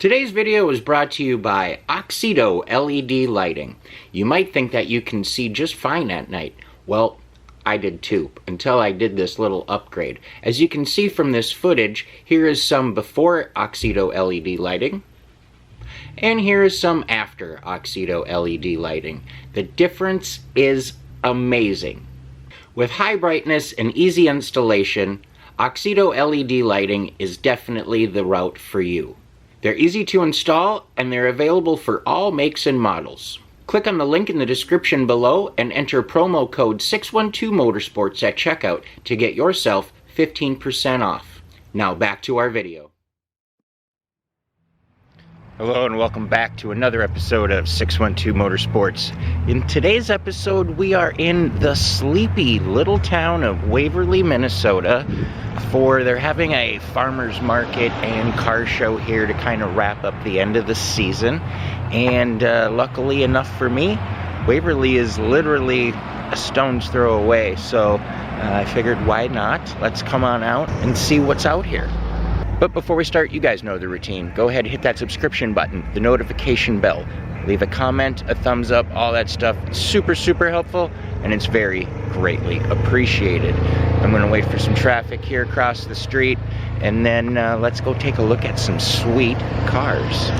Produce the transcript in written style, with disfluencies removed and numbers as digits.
Today's video is brought to you by Oxedo LED lighting. You might think that you can see just fine at night. Well, I did too, until I did this little upgrade. As you can see from this footage, here is some before Oxedo LED lighting, and here is some after Oxedo LED lighting. The difference is amazing. With high brightness and easy installation, Oxedo LED lighting is definitely the route for you. They're easy to install, and they're available for all makes and models. Click on the link in the description below and enter promo code 612motorsports at checkout to get yourself 15% off. Now back to our video. Hello and welcome back to another episode of 612 Motorsports. In today's episode, we are in the sleepy little town of Waverly, Minnesota. They're having a farmer's market and car show here to kind of wrap up the end of the season. And luckily enough for me, Waverly is literally a stone's throw away. So I figured, why not? Let's come on out and see what's out here. But before we start, you guys know the routine. Go ahead and hit that subscription button, the notification bell. Leave a comment, a thumbs up, all that stuff. It's super, super helpful, and it's very greatly appreciated. I'm gonna wait for some traffic here across the street, and then let's go take a look at some sweet cars.